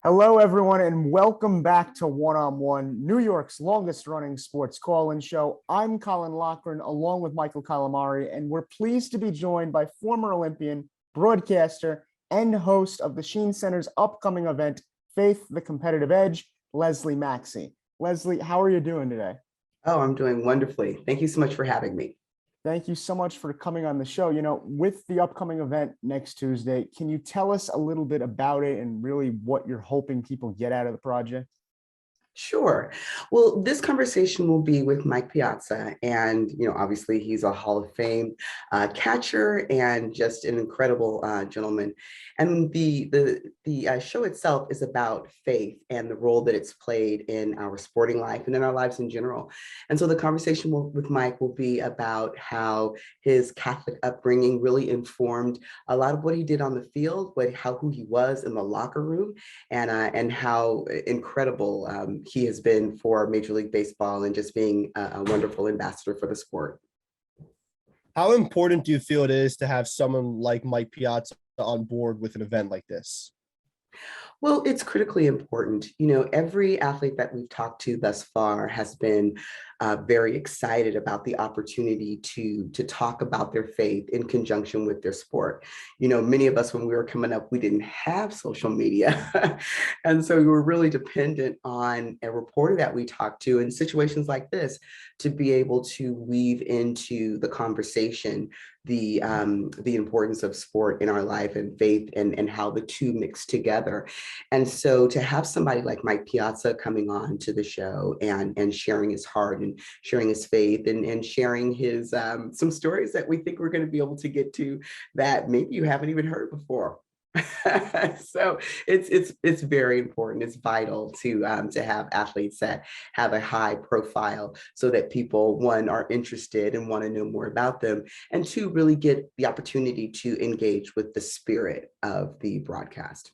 Hello, everyone, and welcome back to One on One, New York's longest running sports call in show. I'm Colin Lochran, along with Michael Calamari, and we're pleased to be joined by former Olympian, broadcaster, and host of the Sheen Center's upcoming event, Faith, the Competitive Edge, Leslie Maxie. Leslie, how are you doing today? Oh, I'm doing wonderfully. Thank you so much for having me. Thank you so much for coming on the show. With the upcoming event next Tuesday, can you tell us a little bit about it and really what you're hoping people get out of the project? Sure. Well, this conversation will be with Mike Piazza, and obviously he's a Hall of Fame catcher and just an incredible gentleman. And the show itself is about faith and the role that it's played in our sporting life and in our lives in general. And so the conversation with Mike will be about how his Catholic upbringing really informed a lot of what he did on the field, who he was in the locker room, and how incredible he has been for Major League Baseball and just being a wonderful ambassador for the sport. How important do you feel it is to have someone like Mike Piazza on board with an event like this? Well, it's critically important. Every athlete that we've talked to thus far has been very excited about the opportunity to talk about their faith in conjunction with their sport. Many of us, when we were coming up, we didn't have social media. And so we were really dependent on a reporter that we talked to in situations like this to be able to weave into the conversation the importance of sport in our life and faith and how the two mix together. And so to have somebody like Mike Piazza coming on to the show and sharing his heart and sharing his faith and sharing his some stories that we think we're going to be able to get to that maybe you haven't even heard before. So it's very important. It's vital to have athletes that have a high profile so that people, one, are interested and want to know more about them, and two, really get the opportunity to engage with the spirit of the broadcast.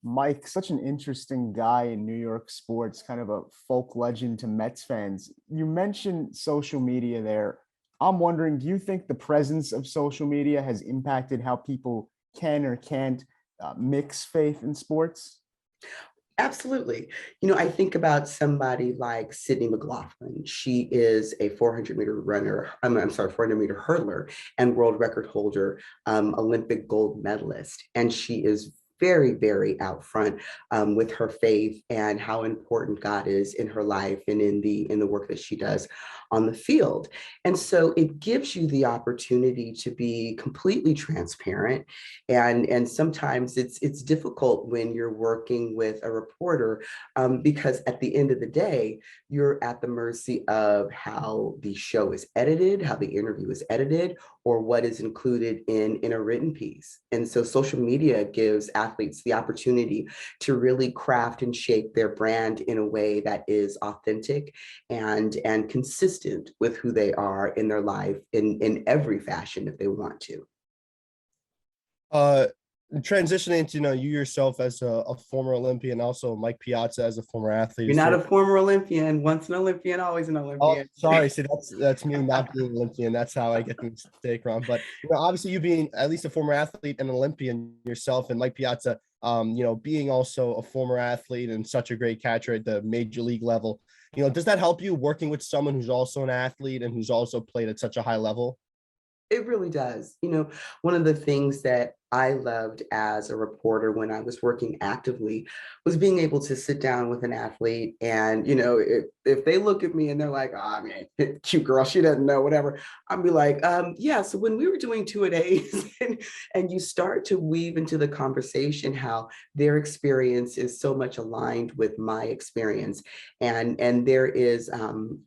Mike, such an interesting guy in New York sports, kind of a folk legend to Mets fans. You mentioned social media there. I'm wondering, do you think the presence of social media has impacted how people can or can't mix faith in sports? Absolutely. I think about somebody like Sydney McLaughlin. She is a 400-meter runner. I'm sorry, 400-meter hurdler and world record holder, Olympic gold medalist. And she is very, very out front with her faith and how important God is in her life and in the work that she does on the field. And so it gives you the opportunity to be completely transparent. And sometimes it's difficult when you're working with a reporter because at the end of the day, you're at the mercy of how the show is edited, how the interview is edited, or what is included in a written piece. And so social media gives athletes the opportunity to really craft and shape their brand in a way that is authentic and consistent with who they are in their life in every fashion if they want to. Transitioning to you yourself as a former Olympian, also Mike Piazza as a former athlete. You're not a former Olympian. Once an Olympian, always an Olympian. Oh, sorry. See, that's me not being Olympian. That's how I get the mistake wrong. But obviously, you being at least a former athlete and Olympian yourself, and Mike Piazza, being also a former athlete and such a great catcher at the major league level. Does that help you working with someone who's also an athlete and who's also played at such a high level? It really does. One of the things that I loved as a reporter when I was working actively was being able to sit down with an athlete and, if they look at me and they're like, oh, man, cute girl, she doesn't know, whatever, I'll be like, yeah, so when we were doing two-a-days and you start to weave into the conversation how their experience is so much aligned with my experience. And there is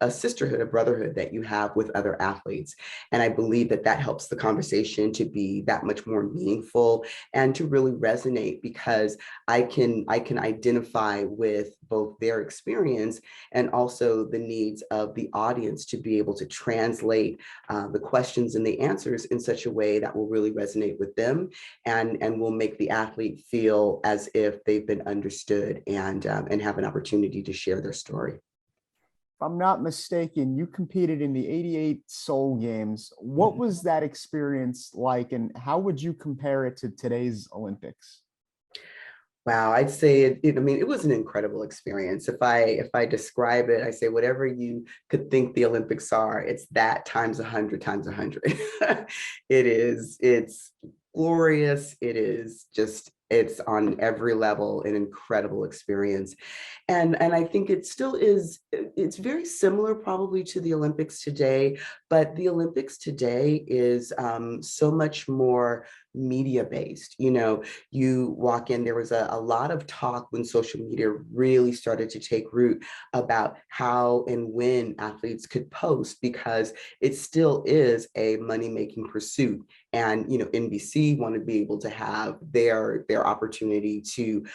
a sisterhood, a brotherhood that you have with other athletes. And I believe that helps the conversation to be that much more meaningful and to really resonate because I can identify with both their experience and also the needs of the audience to be able to translate the questions and the answers in such a way that will really resonate with them and will make the athlete feel as if they've been understood and have an opportunity to share their story. If I'm not mistaken, you competed in the '88 Seoul Games. What was that experience like, and how would you compare it to today's Olympics? Wow, I'd say I mean, it was an incredible experience. If I describe it, I say whatever you could think the Olympics are, it's that times 100 times 100. It's glorious. It's on every level an incredible experience. And I think it still is, it's very similar probably to the Olympics today, but the Olympics today is so much more media based. You walk in, there was a lot of talk when social media really started to take root about how and when athletes could post, because it still is a money-making pursuit. And NBC wanted to be able to have their opportunity to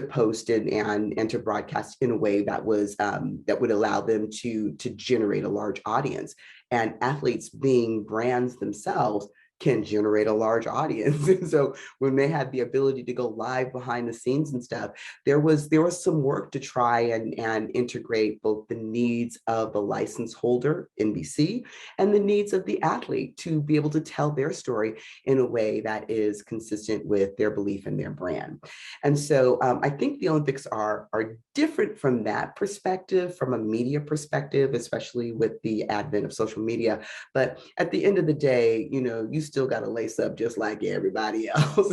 post it and to broadcast in a way that was that would allow them to generate a large audience. And athletes, being brands themselves, can generate a large audience. And so when they had the ability to go live behind the scenes and stuff, there was some work to try and integrate both the needs of the license holder, NBC, and the needs of the athlete to be able to tell their story in a way that is consistent with their belief in their brand. And so I think the Olympics are different from that perspective, from a media perspective, especially with the advent of social media. But at the end of the day, you still got to lace up just like everybody else.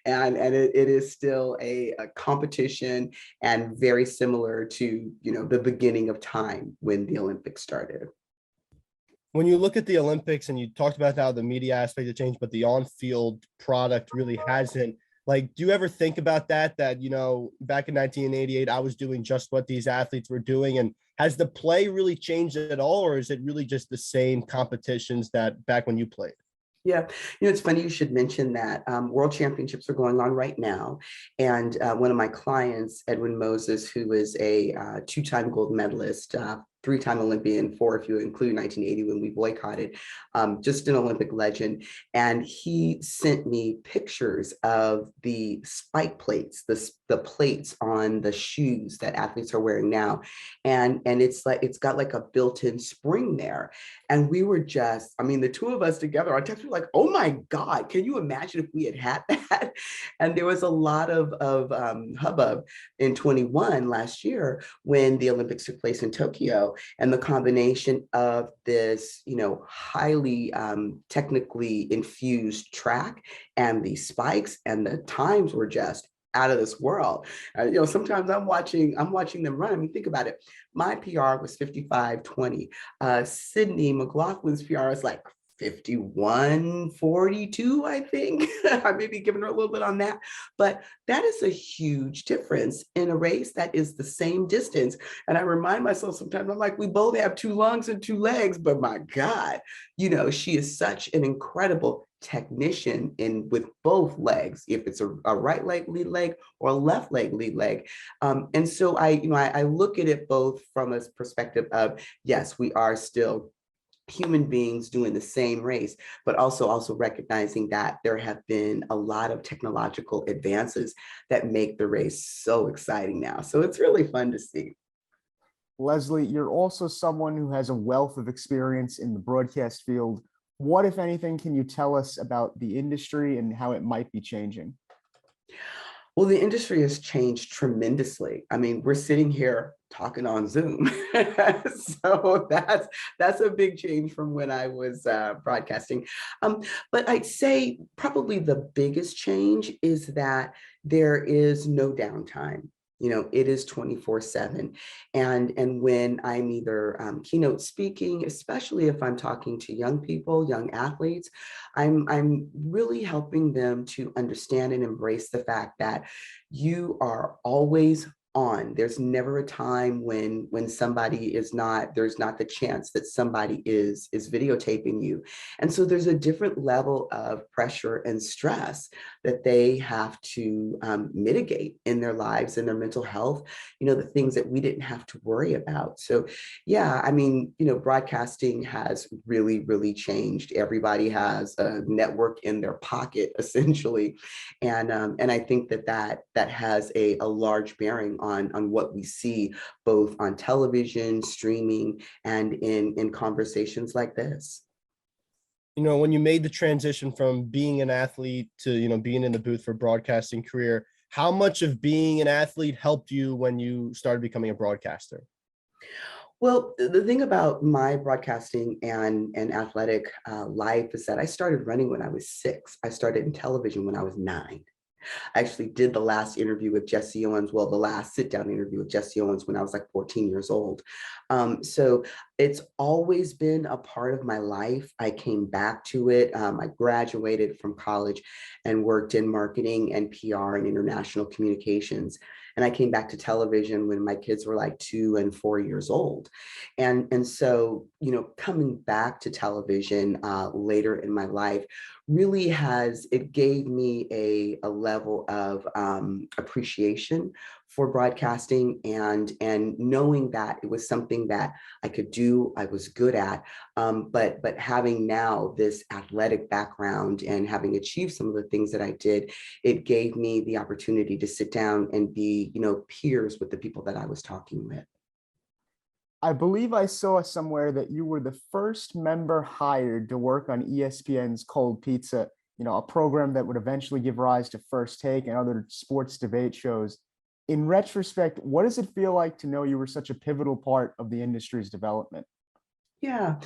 And it is still a competition, and very similar to, the beginning of time when the Olympics started. When you look at the Olympics, and you talked about how the media aspect has changed, but the on-field product really hasn't. Like, do you ever think about that, back in 1988, I was doing just what these athletes were doing? And has the play really changed at all, or is it really just the same competitions that back when you played? Yeah, it's funny you should mention that. World Championships are going on right now. And one of my clients, Edwin Moses, who is a two-time gold medalist, three-time Olympian, four if you include 1980 when we boycotted, just an Olympic legend. And he sent me pictures of the spike plates, the plates on the shoes that athletes are wearing now. And it's got like a built-in spring there. And we were just, I mean, the two of us together, our texts were like, oh my God, can you imagine if we had had that? And there was a lot of hubbub in 21 last year when the Olympics took place in Tokyo. And the combination of this, highly technically infused track and the spikes and the times were just out of this world. Sometimes I'm watching them run. I mean, think about it. My PR was 55:20. Sydney McLaughlin's PR is like 51:42, I think. I may be giving her a little bit on that, but that is a huge difference in a race that is the same distance. And I remind myself sometimes, I'm like, we both have two lungs and two legs, but my God, she is such an incredible technician with both legs, if it's a right leg lead leg or a left leg lead leg. And so I look at it both from a perspective of, yes, we are still human beings doing the same race, but also recognizing that there have been a lot of technological advances that make the race so exciting now. So it's really fun to see. Leslie, you're also someone who has a wealth of experience in the broadcast field. What, if anything, can you tell us about the industry and how it might be changing? Well, the industry has changed tremendously. I mean, we're sitting here talking on Zoom. So that's a big change from when I was broadcasting. But I'd say probably the biggest change is that there is no downtime. It is 24/7. And when I'm either keynote speaking, especially if I'm talking to young people, young athletes, I'm really helping them to understand and embrace the fact that you are always on. There's never a time when somebody is not, there's not the chance that somebody is videotaping you. And so there's a different level of pressure and stress that they have to mitigate in their lives and their mental health, the things that we didn't have to worry about. So yeah, I mean, broadcasting has really, really changed. Everybody has a network in their pocket, essentially. And I think that has a large bearing on what we see both on television, streaming, and in conversations like this. When you made the transition from being an athlete to, being in the booth for broadcasting career, How much of being an athlete helped you when you started becoming a broadcaster? Well, the thing about my broadcasting and athletic life is that I started running when I was 6. I started in television when I was 9. I actually did the last interview with Jesse Owens, well, the last sit down interview with Jesse Owens when I was like 14 years old. So it's always been a part of my life. I came back to it. I graduated from college and worked in marketing and PR and international communications. And I came back to television when my kids were like 2 and 4 years old. And so, coming back to television later in my life really it gave me a level of appreciation for broadcasting and knowing that it was something that I could do, I was good at, but having now this athletic background and having achieved some of the things that I did, it gave me the opportunity to sit down and be, peers with the people that I was talking with. I believe I saw somewhere that you were the first member hired to work on ESPN's Cold Pizza, a program that would eventually give rise to First Take and other sports debate shows. In retrospect, what does it feel like to know you were such a pivotal part of the industry's development? Yeah,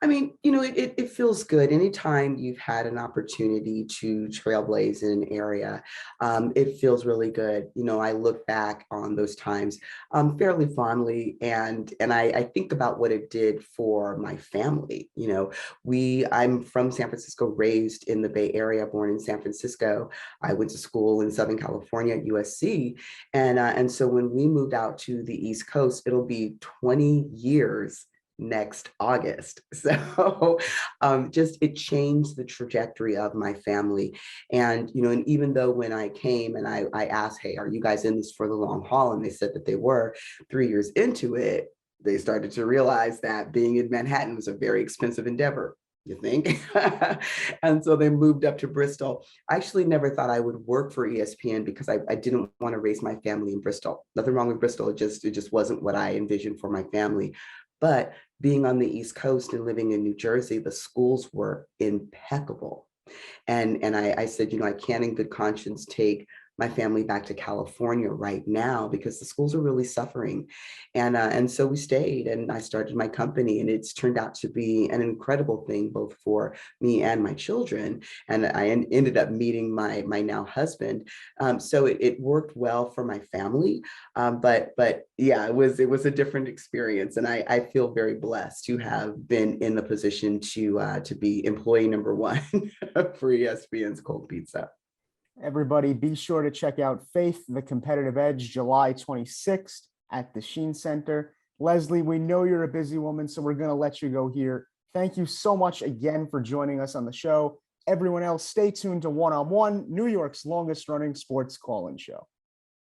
I mean, it feels good. Anytime you've had an opportunity to trailblaze in an area, it feels really good. I look back on those times fairly fondly, and I think about what it did for my family. I'm from San Francisco, raised in the Bay Area, born in San Francisco. I went to school in Southern California at USC, and so when we moved out to the East Coast, it'll be 20 years next August. So just it changed the trajectory of my family. And, and even though when I came and I asked, hey, are you guys in this for the long haul? And they said that they were. 3 years into it, they started to realize that being in Manhattan was a very expensive endeavor. You think? And so they moved up to Bristol. I actually never thought I would work for ESPN because I didn't want to raise my family in Bristol. Nothing wrong with Bristol. It just wasn't what I envisioned for my family. But being on the East Coast and living in New Jersey, the schools were impeccable. And I said, I can't in good conscience take my family back to California right now because the schools are really suffering. And so we stayed and I started my company, and it's turned out to be an incredible thing, both for me and my children. And I ended up meeting my now husband. So it worked well for my family. But yeah, it was a different experience. And I feel very blessed to have been in the position to be employee number 1 for ESPN's Cold Pizza. Everybody, be sure to check out Faith, the Competitive Edge, July 26th at the Sheen Center. Leslie, we know you're a busy woman, so we're going to let you go here. Thank you so much again for joining us on the show. Everyone else, stay tuned to One on One, New York's longest running sports call-in show.